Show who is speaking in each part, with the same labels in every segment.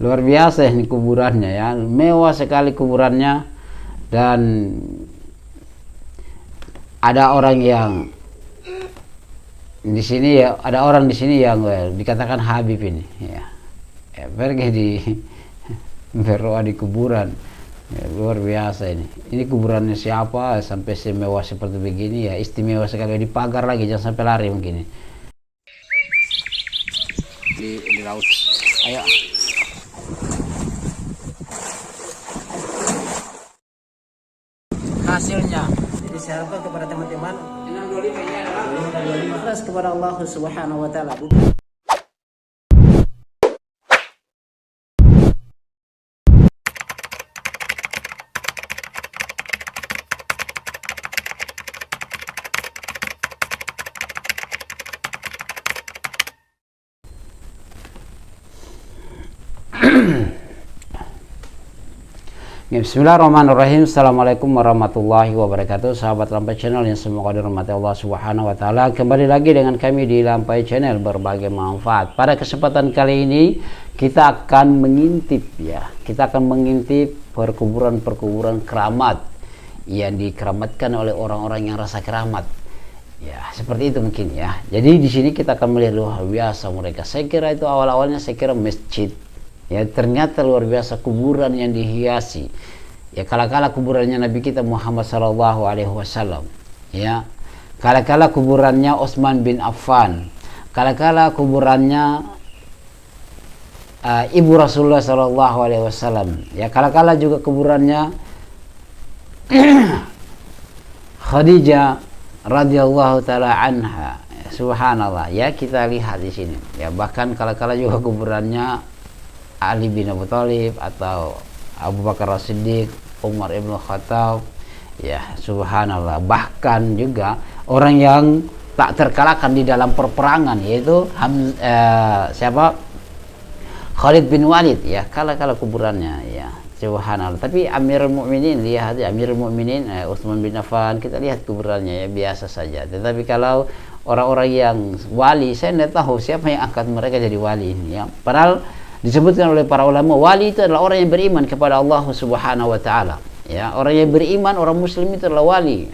Speaker 1: Luar biasa ini kuburannya ya, mewah sekali kuburannya. Dan ada orang yang di sini ya, ada orang di sini yang dikatakan Habib ini ya, pergi di berdoa di kuburan ya, luar biasa ini kuburannya siapa sampai semewah seperti begini ya, istimewa sekali, dipagar lagi, jangan sampai lari mungkin di laut. Ayo hasilnya. Jadi saya harapkan kepada teman-teman 625 ini adalah 525 ikhlas kepada Allah Subhanahu wa taala. Bismillahirrahmanirrahim. Assalamualaikum warahmatullahi wabarakatuh. Sahabat Lampai Channel yang semoga dirahmati Allah Subhanahu wa taala. Kembali lagi dengan kami di Lampai Channel, berbagi manfaat. Pada kesempatan kali ini kita akan mengintip ya. Kita akan mengintip perkuburan-perkuburan keramat yang dikeramatkan oleh orang-orang yang rasa keramat. Ya, seperti itu mungkin ya. Jadi di sini kita akan melihat luar biasa mereka. Saya kira itu awal-awalnya saya kira masjid. Ya, ternyata luar biasa kuburan yang dihiasi. Ya, kala-kala kuburannya Nabi kita Muhammad sallallahu alaihi wasallam. Ya. Kala-kala kuburannya Utsman bin Affan. Kala-kala kuburannya ibu Rasulullah sallallahu alaihi wasallam. Ya, kala-kala juga kuburannya Khadijah radhiyallahu taala anha. Subhanallah. Ya, kita lihat di sini. Ya, bahkan kala-kala juga kuburannya Ali bin Abi Thalib atau Abu Bakar As-Siddiq, Umar ibn Khattab. Ya, subhanallah. Bahkan juga orang yang tak terkalahkan di dalam perperangan, yaitu siapa? Khalid bin Walid ya, kala-kala kuburannya ya. Subhanallah. Tapi Amirul Mukminin, lihat ya, Amirul Mukminin Utsman bin Affan, kita lihat kuburannya ya biasa saja. Tetapi kalau orang-orang yang wali, saya tidak tahu siapa yang angkat mereka jadi wali ini ya. Padahal disebutkan oleh para ulama, wali itu adalah orang yang beriman kepada Allah Subhanahu wa taala. Ya, orang yang beriman, orang muslim itu adalah wali.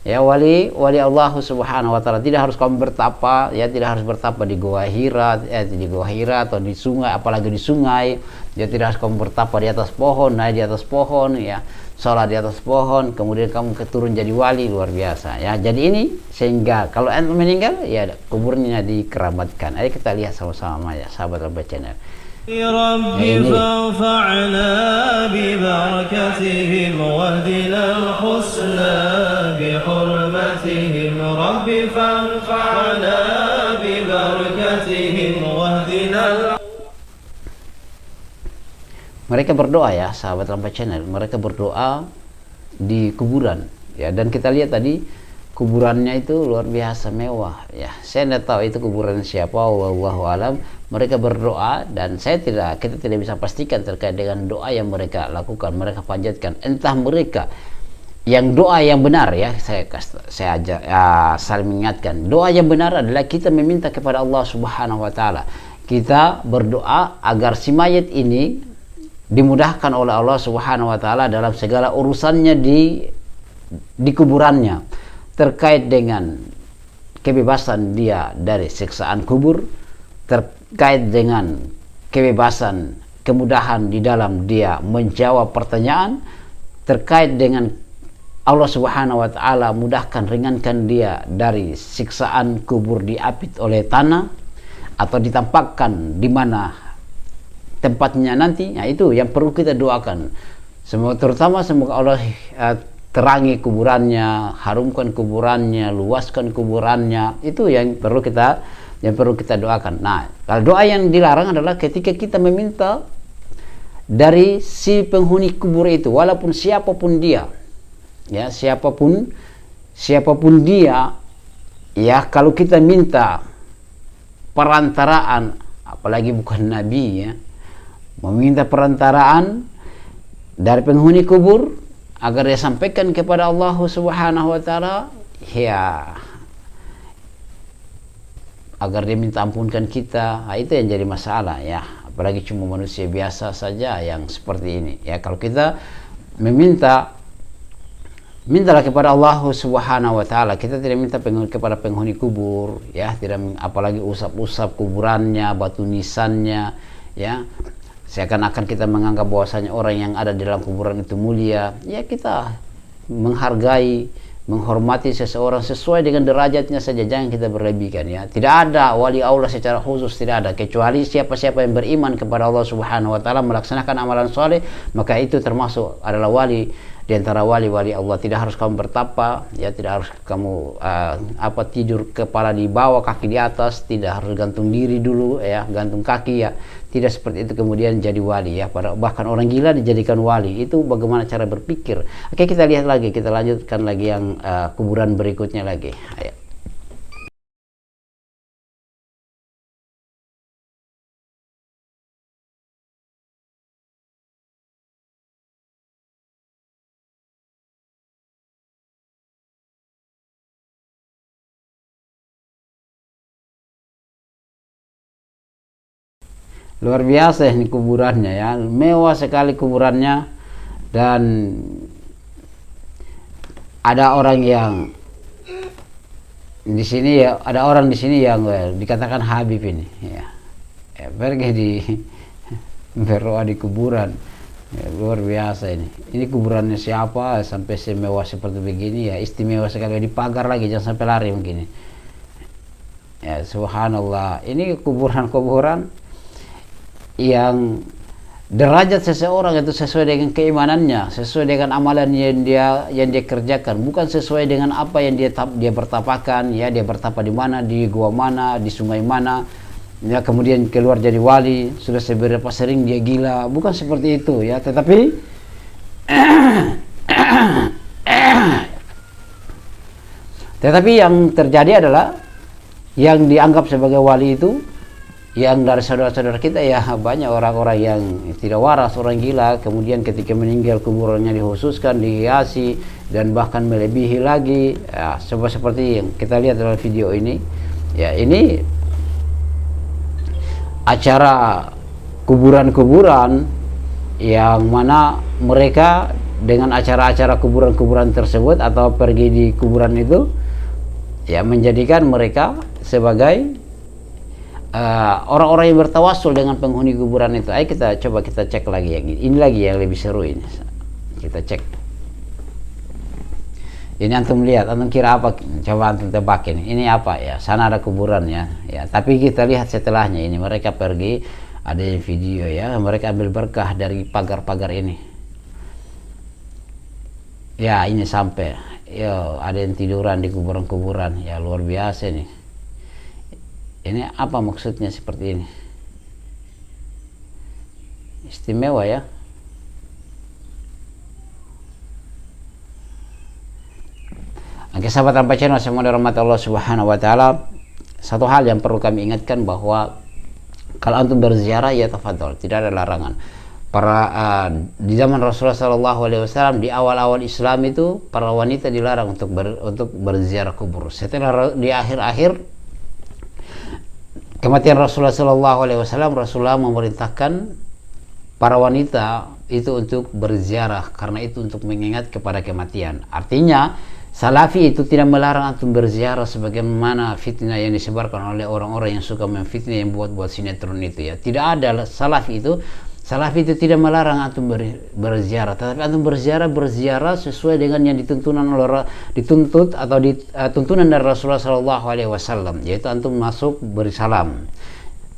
Speaker 1: Ya, wali Allah Subhanahu wa taala. Tidak harus kamu bertapa, ya, tidak harus bertapa di Gua Hira, di Gua Hira atau di sungai, apalagi di sungai. Ya, tidak harus kamu bertapa di atas pohon, naik di atas pohon ya. Sholat di atas pohon, kemudian kamu keturun jadi wali, luar biasa ya. Jadi ini sehingga kalau anda meninggal ya kuburnya dikeramatkan. Ayo kita lihat sama-sama ya, sahabat Lampai Channel.
Speaker 2: Rabbi fa'fa'na bi barakatihim wahdina al-husna bi hurmatihim. Rabbi fa'fa'na bi barakatihim wahdina al-husna.
Speaker 1: Mereka berdoa ya, sahabat Lampai Channel. Mereka berdoa di kuburan ya, dan kita lihat tadi kuburannya itu luar biasa mewah ya. Saya tidak tahu itu kuburan siapa, wallahu alam. Mereka berdoa dan kita tidak bisa pastikan terkait dengan doa yang mereka lakukan, mereka panjatkan. Entah mereka yang doa yang benar ya, saya saling mengingatkan, doa yang benar adalah kita meminta kepada Allah Subhanahu wa taala. Kita berdoa agar si mayat ini dimudahkan oleh Allah Subhanahu wa taala dalam segala urusannya di kuburannya, terkait dengan kebebasan dia dari siksaan kubur, terkait dengan kebebasan, kemudahan di dalam dia menjawab pertanyaan, terkait dengan Allah Subhanahu wa taala mudahkan, ringankan dia dari siksaan kubur diapit oleh tanah atau ditampakkan di mana tempatnya nanti. Nah, itu yang perlu kita doakan. Terutama semoga Allah terangi kuburannya, harumkan kuburannya, luaskan kuburannya. Itu yang perlu kita doakan. Nah, kalau doa yang dilarang adalah ketika kita meminta dari si penghuni kubur itu, walaupun siapapun dia. Ya, siapapun dia ya, kalau kita minta perantaraan, apalagi bukan nabi ya, meminta perantaraan dari penghuni kubur agar dia sampaikan kepada Allah Subhanahu wa taala ya, agar dia minta ampunkan kita. Nah, itu yang jadi masalah ya. apalagi cuma manusia biasa saja yang seperti ini. Ya, kalau kita mintalah kepada Allah Subhanahu wa taala. Kita tidak minta kepada penghuni kubur, ya, tidak, apalagi usap-usap kuburannya, batu nisannya, ya. Seakan-akan kita menganggap bahwasanya orang yang ada di dalam kuburan itu mulia. Ya, kita menghargai, menghormati seseorang sesuai dengan derajatnya saja, jangan kita berlebihkan, ya. Tidak ada wali Allah secara khusus, tidak ada, kecuali siapa-siapa yang beriman kepada Allah Subhanahu wa taala, melaksanakan amalan soleh, maka itu termasuk adalah wali di antara wali-wali Allah. Tidak harus kamu bertapa, ya, tidak harus kamu tidur kepala di bawah, kaki di atas, tidak harus gantung diri dulu, ya, gantung kaki, ya. Tidak seperti itu kemudian jadi wali, ya. Bahkan orang gila dijadikan wali. Itu bagaimana cara berpikir. Oke, kita lihat lagi, kita lanjutkan lagi yang kuburan berikutnya lagi. Ayo. Luar biasa ini kuburannya, ya, mewah sekali kuburannya. Dan ada orang yang di sini, ya, ada orang di sini yang dikatakan Habib ini, ya, pergi di berdoa di kuburan, ya, luar biasa ini kuburannya siapa sampai semewah seperti begini, ya, istimewa sekali, dipagar lagi, jangan sampai lari mungkin, ya, subhanallah. Ini kuburan yang derajat seseorang itu sesuai dengan keimanannya, sesuai dengan amalan yang dia kerjakan, bukan sesuai dengan apa yang dia bertapakan, ya, dia bertapa di mana, di gua mana, di sungai mana, ya, kemudian keluar jadi wali, sudah seberapa sering dia gila, bukan seperti itu, ya. Tetapi yang terjadi adalah yang dianggap sebagai wali itu, yang dari saudara-saudara kita, ya, banyak orang-orang yang tidak waras, orang gila, kemudian ketika meninggal kuburannya dikhususkan, dihiasi, dan bahkan melebihi lagi, ya, seperti yang kita lihat dalam video ini, ya. Ini acara kuburan-kuburan yang mana mereka dengan acara-acara kuburan-kuburan tersebut atau pergi di kuburan itu, ya, menjadikan mereka sebagai orang-orang yang bertawasul dengan penghuni kuburan itu. Ayo kita coba kita cek lagi yang ini lagi yang lebih seru ini. Kita cek. Ini antum lihat, antum kira apa? Coba antum tebak ini. Ini apa, ya? Sana ada kuburan, ya. Ya, tapi kita lihat setelahnya ini, mereka pergi, ada video, ya, mereka ambil berkah dari pagar-pagar ini. Ya, ini sampai, yo, ada yang tiduran di kuburan-kuburan, ya, luar biasa nih. Ini apa maksudnya seperti ini? Istimewa, ya. Oke, sahabat Rampai Channel, semua dirahmati Allah Subhanahu wa taala. Satu hal yang perlu kami ingatkan, bahwa kalau antum berziarah, ya, tafadhol, tidak ada larangan. Di zaman Rasulullah SAW, di awal-awal Islam itu, para wanita dilarang untuk berziarah kubur. Setelah di akhir-akhir kematian Rasulullah SAW, Rasulullah memerintahkan para wanita itu untuk berziarah, karena itu untuk mengingat kepada kematian. Artinya Salafi itu tidak melarang antum berziarah sebagaimana fitnah yang disebarkan oleh orang-orang yang suka memfitnah, yang buat sinetron itu, ya. Tidak ada. Salafi itu tidak melarang antum berziarah, tetapi antum berziarah sesuai dengan yang dituntut atau tuntunan dari Rasulullah SAW, yaitu antum masuk beri salam,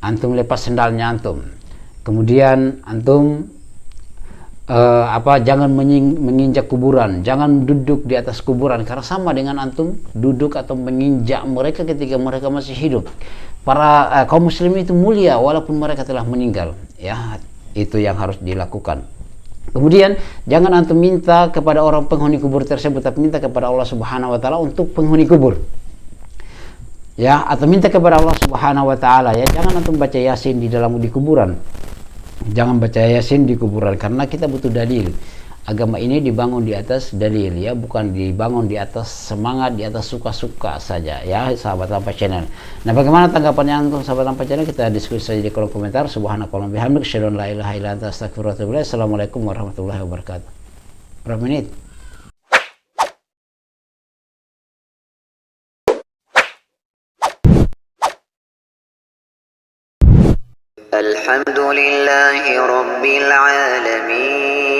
Speaker 1: antum lepas sendalnya antum, kemudian antum jangan menginjak kuburan, jangan duduk di atas kuburan, karena sama dengan antum duduk atau menginjak mereka ketika mereka masih hidup. Para kaum muslimin itu mulia walaupun mereka telah meninggal, ya. Itu yang harus dilakukan. Kemudian jangan antum minta kepada orang penghuni kubur tersebut, tapi minta kepada Allah Subhanahu wa taala untuk penghuni kubur, ya, atau minta kepada Allah Subhanahu wa taala, ya. Jangan antum baca Yasin di kuburan. Jangan baca Yasin di kuburan, karena kita butuh dalil. agama ini dibangun di atas dalil ya, bukan dibangun di atas semangat, di atas suka-suka saja ya, sahabat Lampa Channel. Nah, bagaimana tanggapannya untuk sahabat Lampa Channel? Kita diskusi saja di kolom komentar. Subhanakallahumma bihamdika asyhadu an la ilaha illa anta astaghfiruka wa atubu ilaik. Assalamualaikum warahmatullahi wabarakatuh. Berapa menit?
Speaker 3: الحمد لله رب العالمين